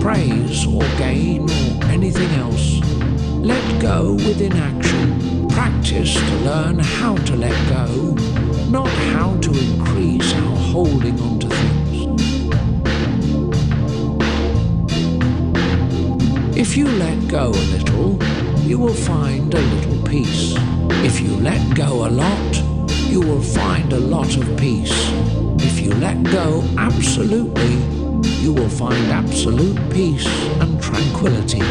praise or gain or anything else. Let go with inaction. Practice to learn how to let go, not how to increase our holding onto things. If you let go a little, you will find a little peace. If you let go a lot, you will find a lot of peace. If you let go absolutely, you will find absolute peace and tranquility.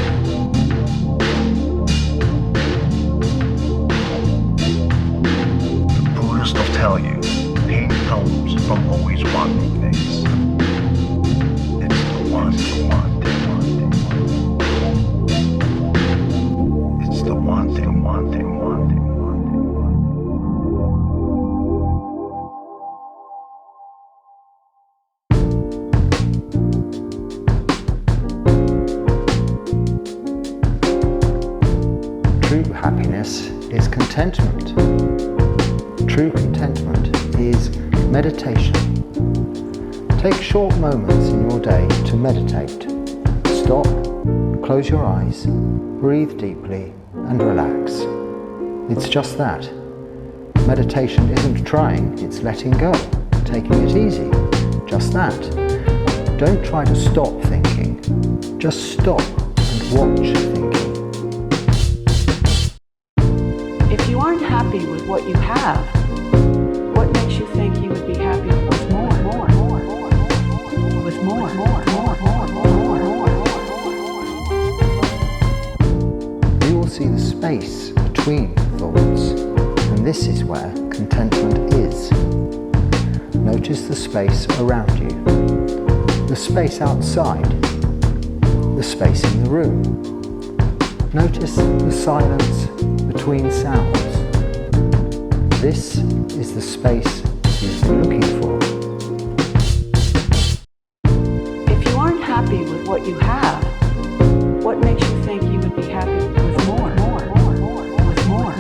The Buddhist will tell you, pain comes from always wanting things. It's the want. It's the wanting. True happiness is contentment. True contentment is meditation. Take short moments in your day to meditate. Stop, close your eyes, breathe deeply, and relax. It's just that. Meditation isn't trying, it's letting go, taking it easy. Just that. Don't try to stop thinking. Just stop and watch thinking. If you aren't happy with what you have, what makes you think you would be happy with more? With more. You will see the space between thoughts, and this is where contentment is. Notice the space around you, the space outside, the space in the room. Notice the silence between sounds. This is the space you've been looking for. If you aren't happy with what you have, what makes you think you would be happy with more? With more.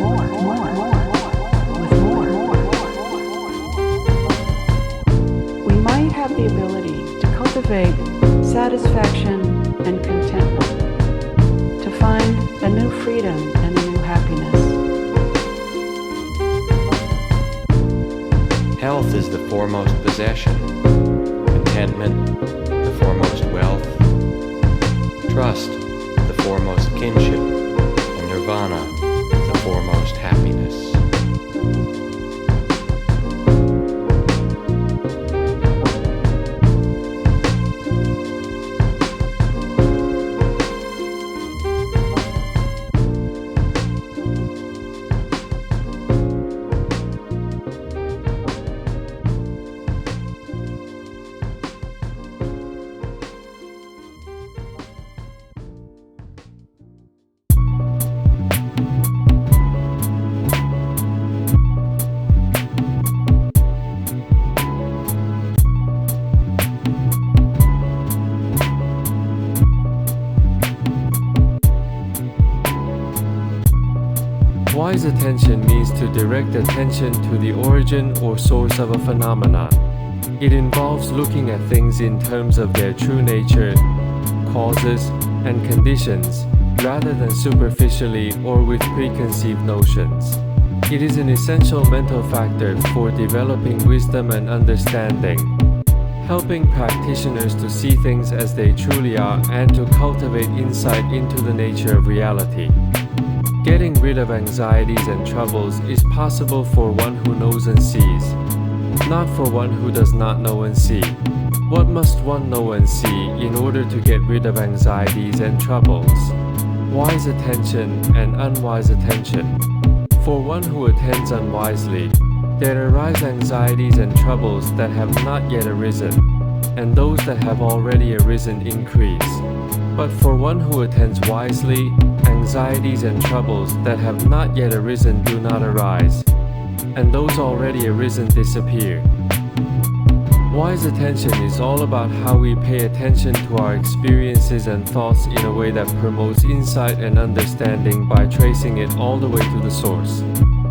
We might have the ability to cultivate satisfaction and contentment, to find a new freedom and a new happiness. Health is the foremost possession, contentment the foremost wealth, trust the foremost kinship, and nirvana the foremost happiness. Wise attention means to direct attention to the origin or source of a phenomenon. It involves looking at things in terms of their true nature, causes, and conditions, rather than superficially or with preconceived notions. It is an essential mental factor for developing wisdom and understanding, helping practitioners to see things as they truly are and to cultivate insight into the nature of reality. Getting rid of anxieties and troubles is possible for one who knows and sees, not for one who does not know and see. What must one know and see in order to get rid of anxieties and troubles? Wise attention and unwise attention. For one who attends unwisely, there arise anxieties and troubles that have not yet arisen, and those that have already arisen increase. But for one who attends wisely, anxieties and troubles that have not yet arisen do not arise, and those already arisen disappear. Wise attention is all about how we pay attention to our experiences and thoughts in a way that promotes insight and understanding by tracing it all the way to the source.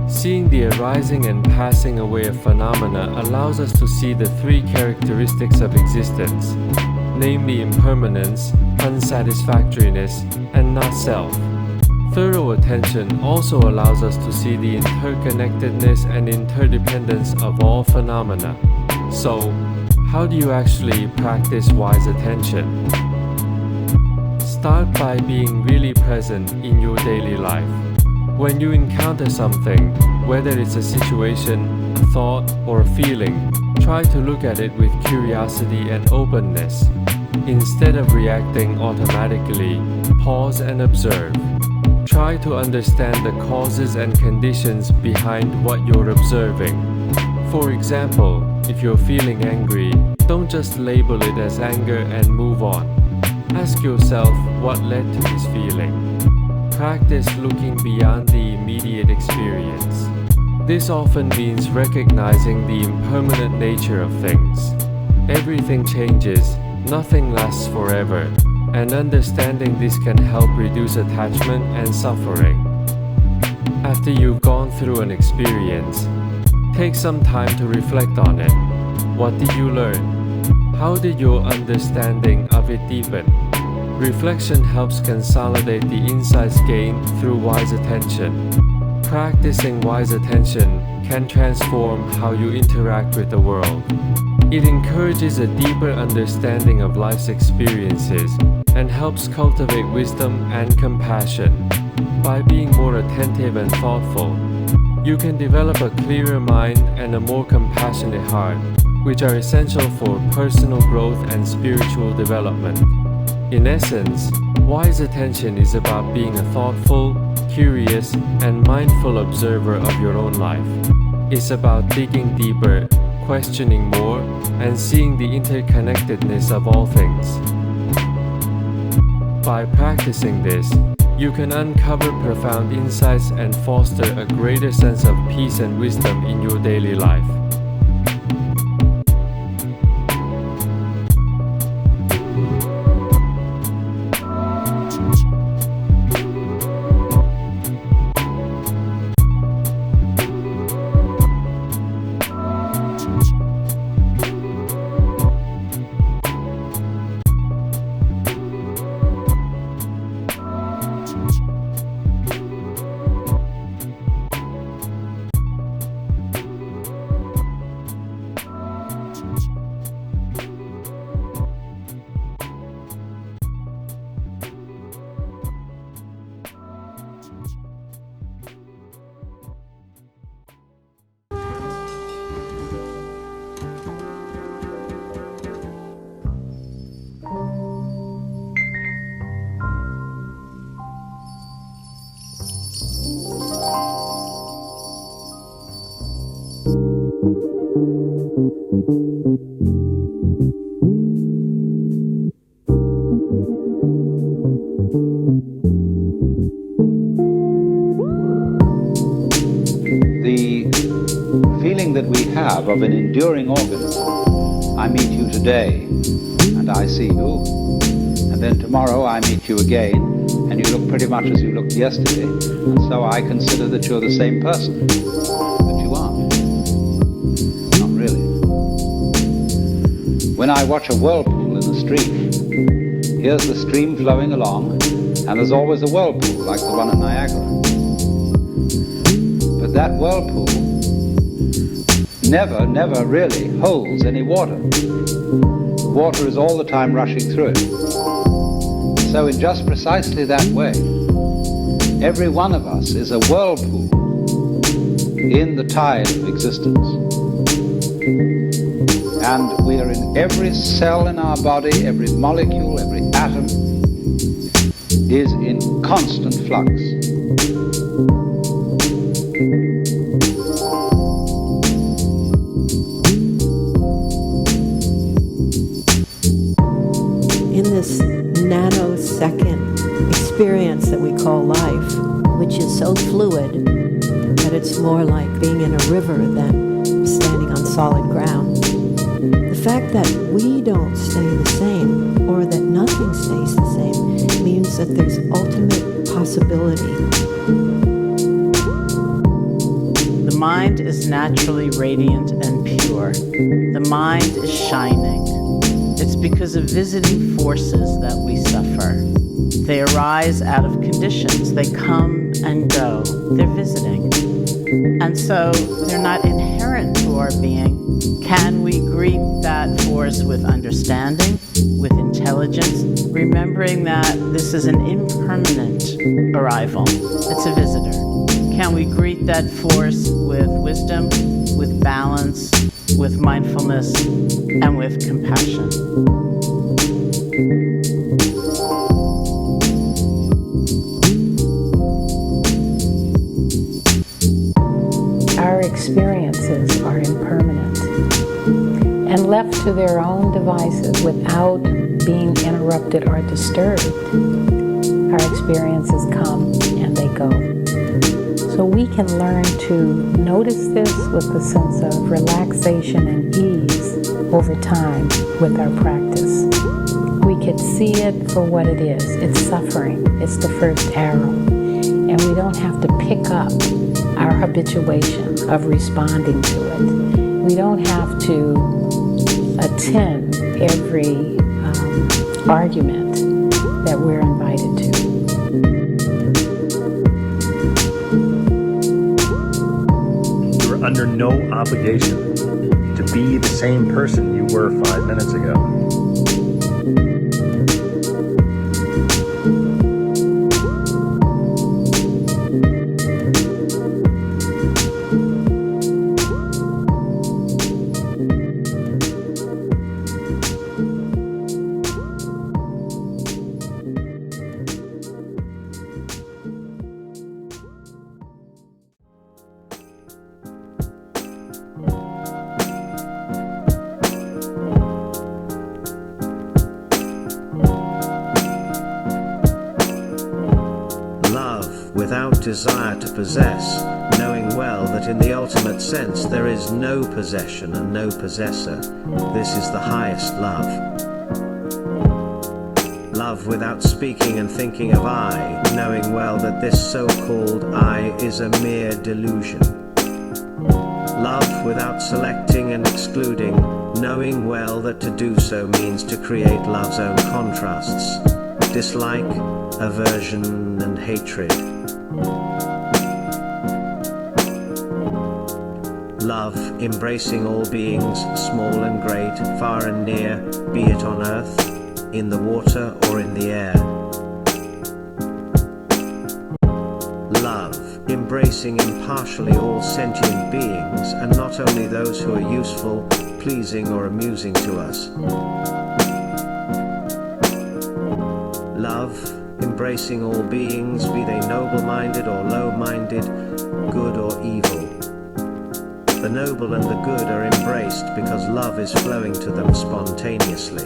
Seeing the arising and passing away of phenomena allows us to see the three characteristics of existence: namely impermanence, unsatisfactoriness, and not self. Thorough attention also allows us to see the interconnectedness and interdependence of all phenomena. So, how do you actually practice wise attention? Start by being really present in your daily life. When you encounter something, whether it's a situation, a thought, or a feeling, try to look at it with curiosity and openness. Instead of reacting automatically, pause and observe. Try to understand the causes and conditions behind what you're observing. For example, if you're feeling angry, don't just label it as anger and move on. Ask yourself what led to this feeling. Practice looking beyond the immediate experience. This often means recognizing the impermanent nature of things. Everything changes, nothing lasts forever, and understanding this can help reduce attachment and suffering. After you've gone through an experience, take some time to reflect on it. What did you learn? How did your understanding of it deepen? Reflection helps consolidate the insights gained through wise attention. Practicing wise attention can transform how you interact with the world. It encourages a deeper understanding of life's experiences and helps cultivate wisdom and compassion. By being more attentive and thoughtful, you can develop a clearer mind and a more compassionate heart, which are essential for personal growth and spiritual development. In essence, wise attention is about being a thoughtful, curious, and mindful observer of your own life. It's about digging deeper, questioning more, and seeing the interconnectedness of all things. By practicing this, you can uncover profound insights and foster a greater sense of peace and wisdom in your daily life. Of an enduring organism. I meet you today, and I see you, and then tomorrow I meet you again, and you look pretty much as you looked yesterday, and so I consider that you're the same person, but you aren't. Not really. When I watch a whirlpool in the stream, here's the stream flowing along, and there's always a whirlpool like the one at Niagara. But that whirlpool never really holds any water. The water is all the time rushing through it. So in just precisely that way, every one of us is a whirlpool in the tide of existence. And we are in every cell in our body, every molecule, every atom is in constant flux. In this nanosecond experience that we call life, which is so fluid that it's more like being in a river than standing on solid ground. The fact that we don't stay the same, or that nothing stays the same, means that there's ultimate possibility. The mind is naturally radiant and pure. The mind is shining. It's because of visiting forces that we suffer. They arise out of conditions. They come and go. They're visiting. And so they're not inherent to our being. Can we greet that force with understanding, with intelligence, remembering that this is an impermanent arrival? It's a visitor. Can we greet that force with wisdom, with balance, with mindfulness, and with compassion? Our experiences are impermanent, and left to their own devices without being interrupted or disturbed, our experiences come and they go. So we can learn to notice this with a sense of relaxation and ease over time with our practice. We could see it for what it is. It's suffering. It's the first arrow. And we don't have to pick up our habituation of responding to it. We don't have to attend every argument that we're invited to. You're under no obligation to be the same person you were 5 minutes ago. Without desire to possess, knowing well that in the ultimate sense there is no possession and no possessor. This is the highest love. Love without speaking and thinking of I, knowing well that this so-called I is a mere delusion. Love without selecting and excluding, knowing well that to do so means to create love's own contrasts, dislike, aversion, and hatred. Love, embracing all beings, small and great, far and near, be it on earth, in the water, or in the air. Love, embracing impartially all sentient beings, and not only those who are useful, pleasing, or amusing to us. Love, embracing all beings, be they noble-minded or low-minded, good or evil. The noble and the good are embraced because love is flowing to them spontaneously.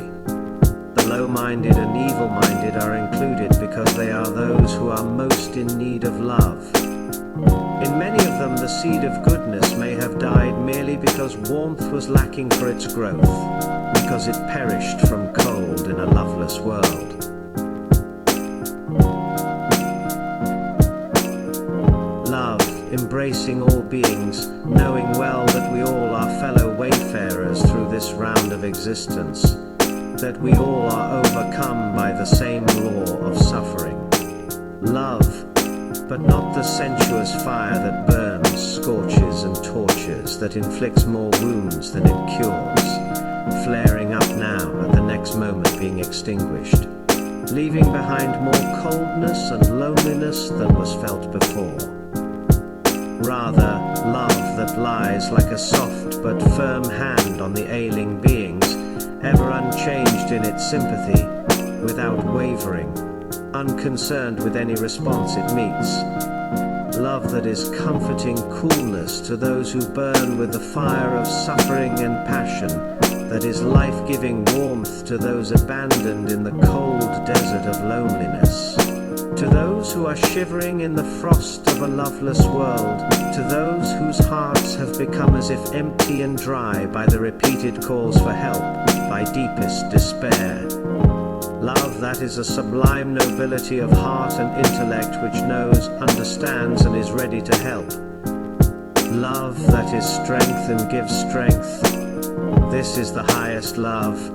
The low-minded and evil-minded are included because they are those who are most in need of love. In many of them, the seed of goodness may have died merely because warmth was lacking for its growth, because it perished from cold in a loveless world. Embracing all beings, knowing well that we all are fellow wayfarers through this round of existence, that we all are overcome by the same law of suffering. Love, but not the sensuous fire that burns, scorches, and tortures, that inflicts more wounds than it cures, flaring up now at the next moment being extinguished, leaving behind more coldness and loneliness than was felt before. Rather, love that lies like a soft but firm hand on the ailing beings, ever unchanged in its sympathy, without wavering, unconcerned with any response it meets. Love that is comforting coolness to those who burn with the fire of suffering and passion, that is life-giving warmth to those abandoned in the cold desert of loneliness. To those who are shivering in the frost of a loveless world, to those whose hearts have become as if empty and dry by the repeated calls for help, by deepest despair. Love that is a sublime nobility of heart and intellect which knows, understands, and is ready to help. Love that is strength and gives strength. This is the highest love.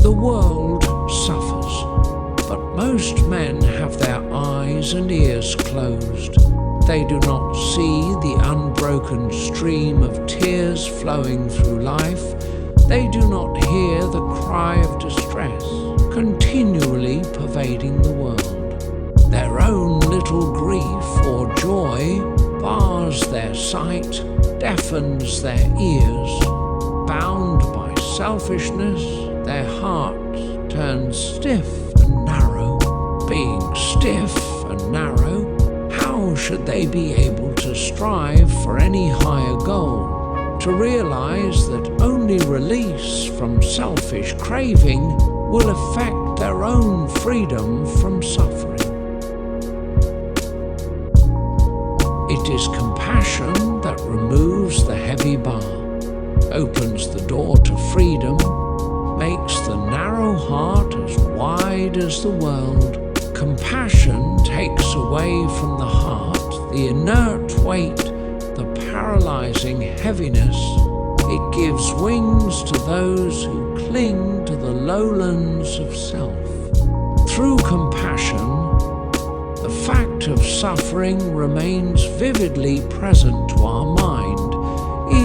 The world suffers, but most men have their eyes and ears closed. They do not see the unbroken stream of tears flowing through life. They do not hear the cry of distress continually pervading the world. Their own little grief or joy bars their sight, deafens their ears. Bound by selfishness, their hearts turn stiff and narrow. Being stiff and narrow, how should they be able to strive for any higher goal? To realize that only release from selfish craving will effect their own freedom from suffering. It is compassion that removes the heavy bar, opens the door to freedom, makes the narrow heart as wide as the world. Compassion takes away from the heart the inert weight, the paralyzing heaviness. It gives wings to those who cling to the lowlands of self. Through compassion, the fact of suffering remains vividly present to our mind,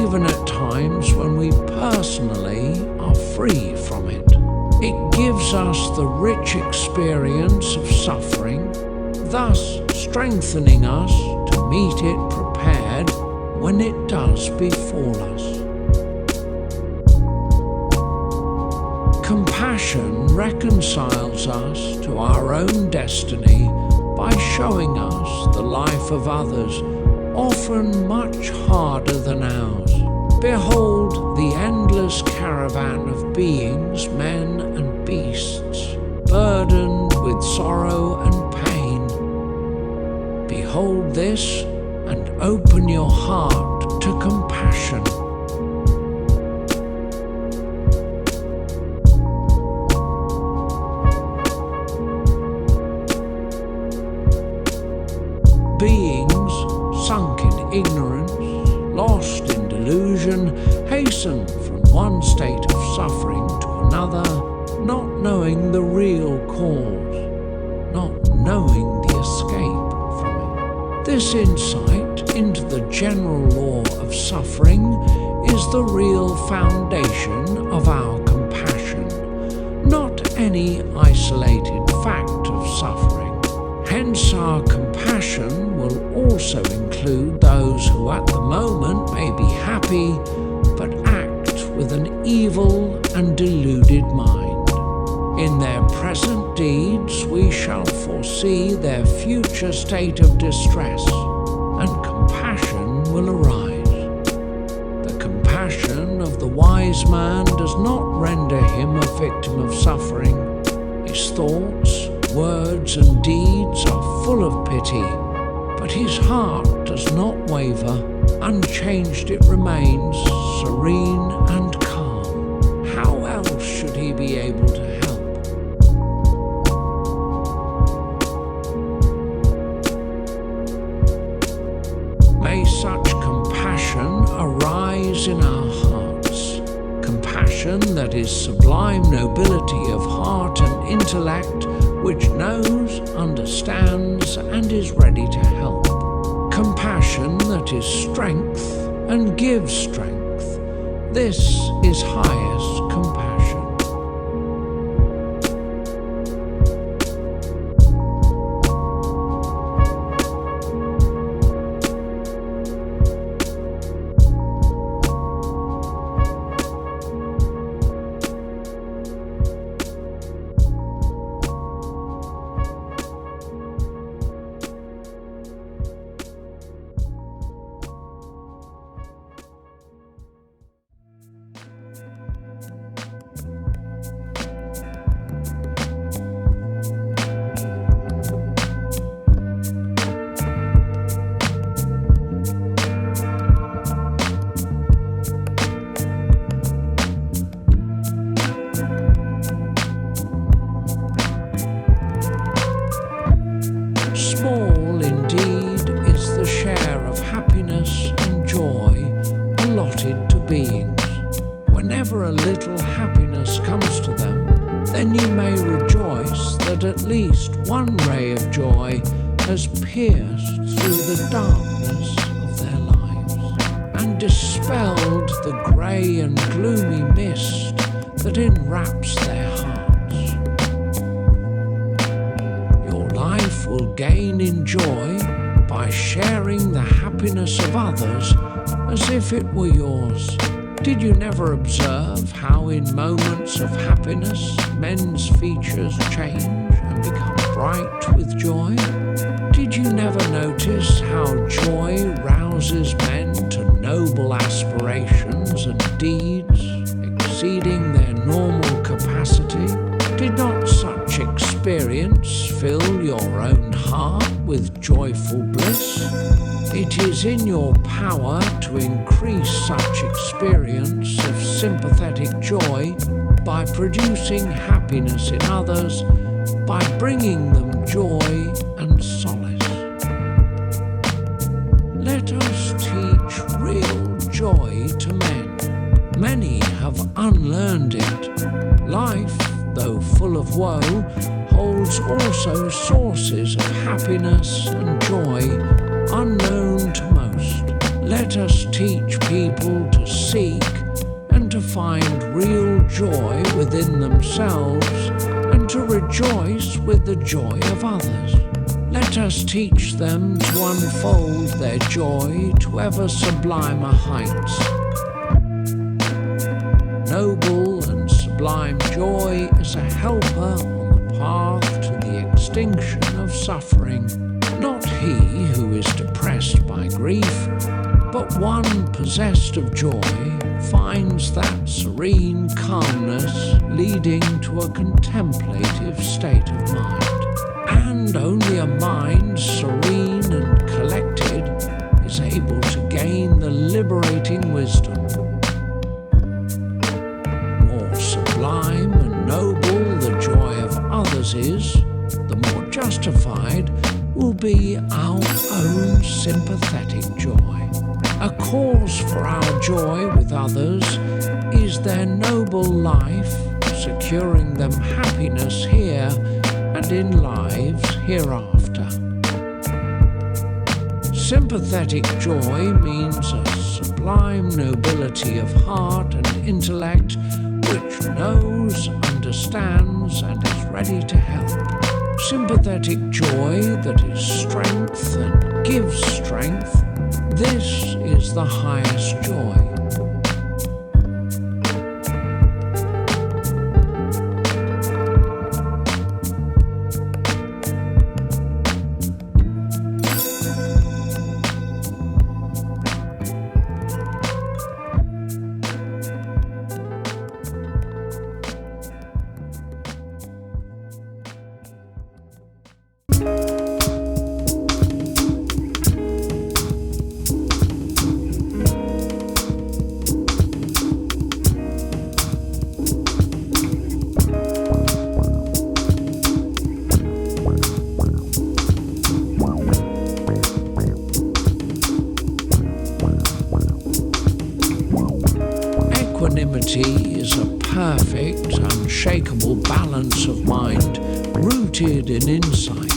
even at times when we personally are free from it. It gives us the rich experience of suffering, thus strengthening us to meet it prepared when it does befall us. Compassion reconciles us to our own destiny by showing us the life of others, often much harder than ours. Behold the endless caravan of beings, men and beasts, burdened with sorrow and pain. Behold this and open your heart to compassion. Beings sunk in ignorance, lost in delusion, hasten from one state of suffering to another, not knowing the real cause, not knowing the escape from it. This insight into the general law of suffering is the real foundation of our compassion, not any isolated fact of suffering. Hence our compassion will also include those who at the moment may be happy, but act with an evil and deluded mind. In their present deeds we shall foresee their future state of distress, and compassion will arise. The compassion of the wise man does not render him a victim of suffering. His thoughts, words and deeds are full of pity, but his heart does not waver. Unchanged it remains, serene and calm. How else should he be able to help? May such compassion arise in our hearts, compassion that is sublime nobility of heart and intellect, which knows, understands, and is ready to help. Compassion that is strength and gives strength. This is highest compassion. Small indeed is the share of happiness and joy allotted to beings. Whenever a little happiness comes to them, that at least one ray of joy has pierced through the darkness of their lives and dispelled the grey and gloomy mist that enwraps their hearts. Your life will gain in joy by sharing the happiness of others as if it were yours. Did you never observe how in moments of happiness men's features change and become bright with joy? Did you never notice how joy rouses men to noble aspirations and deeds exceeding their normal capacity? Did not such experience fill your own heart with joyful bliss? It is in your power to increase such experience of sympathetic joy by producing happiness in others, by bringing them joy and solace. Let us teach real joy to men. Many have unlearned it. Life, though full of woe, holds also sources of happiness and joy unknown to most. Let us teach people to seek and to find real joy within themselves and to rejoice with the joy of others. Let us teach them to unfold their joy to ever sublimer heights. Noble and sublime joy is a helper on the path to the extinction of suffering. Not he who is depressed by grief, but one possessed of joy finds that serene calmness leading to a contemplative state of mind. And only a mind serene and collected is able to gain the liberating wisdom. More sublime and noble the joy of others is, the more justified will be our own sympathetic joy. A cause for our joy with others is their noble life, securing them happiness here and in lives hereafter. Sympathetic joy means a sublime nobility of heart and intellect which knows, understands, and is ready to help. Sympathetic joy that is strength and gives strength, this is the highest joy. Equanimity is a perfect, unshakable balance of mind, rooted in insight.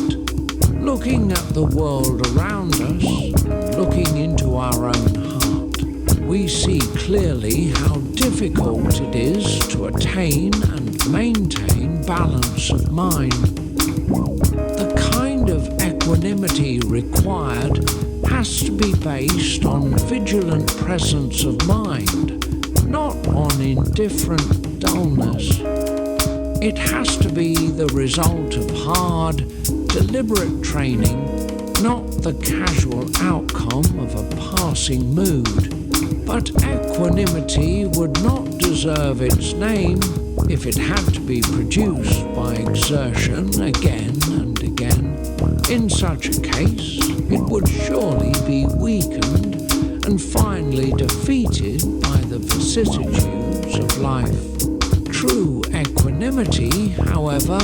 Looking at the world around us and looking into our own heart, we see clearly how difficult it is to attain and maintain balance of mind. The kind of equanimity required has to be based on vigilant presence of mind, not on indifferent dullness. It has to be the result of hard, deliberate training, not the casual outcome of a passing mood. But equanimity would not deserve its name if it had to be produced by exertion again and again. In such a case, it would surely be weakened and finally defeated by the vicissitudes of life. True equanimity, however,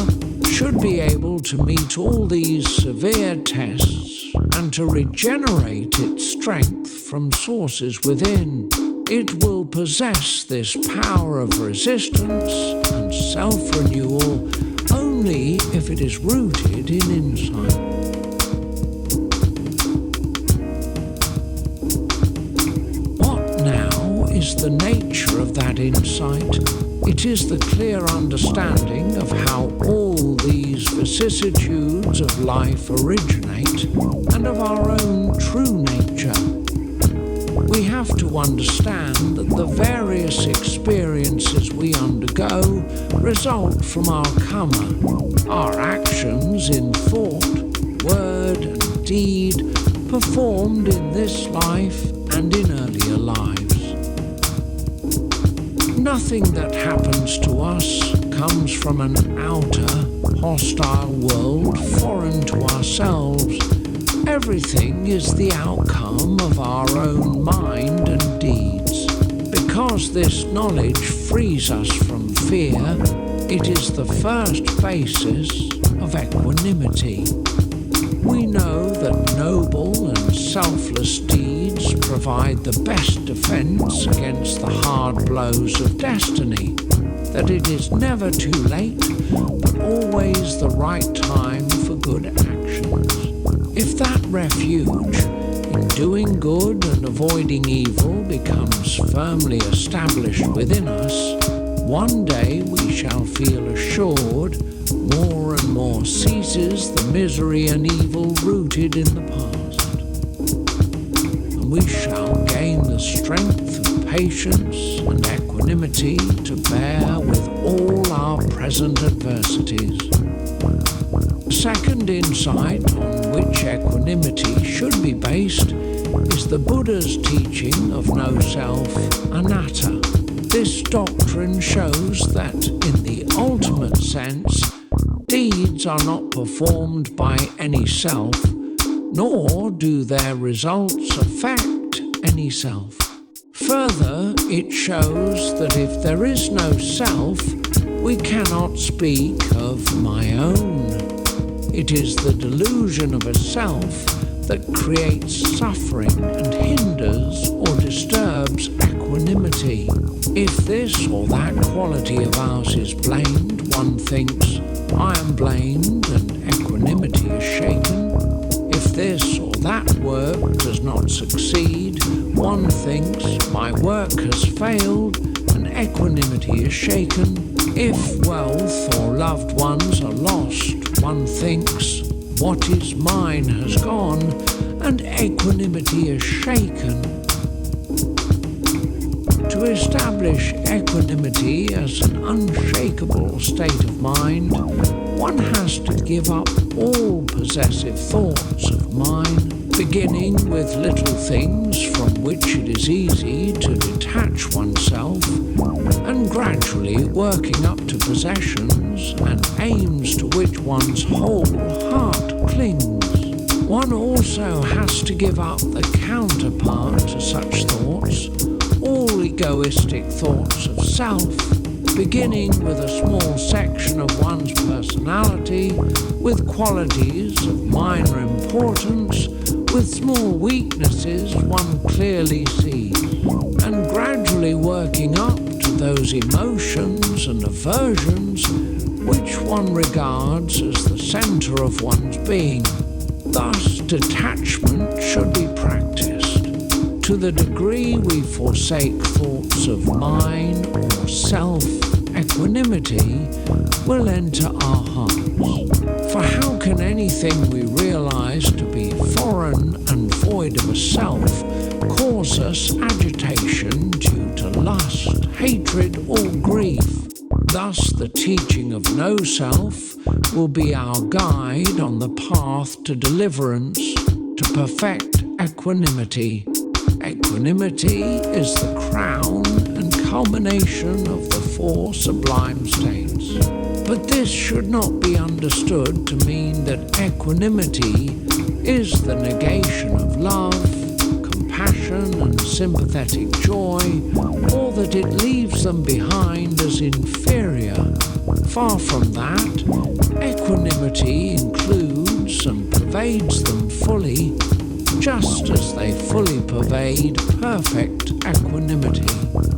should be able to meet all these severe tests and to regenerate its strength from sources within. It will possess this power of resistance and self-renewal only if it is rooted in insight. What now is the nature of that insight? It is the clear understanding of how all these vicissitudes of life originate and of our own true nature. We have to understand that the various experiences we undergo result from our karma, our actions in thought, word and deed performed in this life and in earlier lives. Nothing that happens to us comes from an outer, hostile world foreign to ourselves. Everything is the outcome of our own mind and deeds. Because this knowledge frees us from fear, it is the first basis of equanimity. We know that noble and selfless deeds provide the best defense against the hard blows of destiny, that it is never too late, but always the right time for good actions. If that refuge in doing good and avoiding evil becomes firmly established within us, one day we shall feel assured more and more ceases the misery and evil rooted in the past. And we shall gain the strength of patience and equanimity to bear with all our present adversities. The second insight on which equanimity should be based is the Buddha's teaching of no-self, anatta. This doctrine shows that, in the ultimate sense, deeds are not performed by any self, nor do their results affect any self. Further, it shows that if there is no self, we cannot speak of my own. It is the delusion of a self that creates suffering and hinders or disturbs equanimity. If this or that quality of ours is blamed, one thinks, I am blamed and equanimity is shaken. If this or that work does not succeed, one thinks, my work has failed and equanimity is shaken. If wealth or loved ones are lost, one thinks, what is mine has gone, and equanimity is shaken. To establish equanimity as an unshakable state of mind, one has to give up all possessive thoughts of mind, beginning with little things from which it is easy to detach oneself, and gradually working up to possessions and aims to which one's whole heart clings. One also has to give up the counterpart to such thoughts, all egoistic thoughts of self, beginning with a small section of one's personality, with qualities of minor importance, with small weaknesses one clearly sees, and gradually working up to those emotions and aversions which one regards as the center of one's being. Thus, detachment should be practiced. To the degree we forsake thoughts of mine or self, equanimity will enter our hearts. For how can anything we realize to be foreign and void of a self cause us agitation due to lust, hatred, or grief? Thus, the teaching of no self will be our guide on the path to deliverance, to perfect equanimity. Equanimity is the crown and culmination of the four sublime states. But this should not be understood to mean that equanimity is the negation of love, compassion and sympathetic joy, or that it leaves them behind as inferior. Far from that, equanimity includes and pervades them fully, just as they fully pervade perfect equanimity.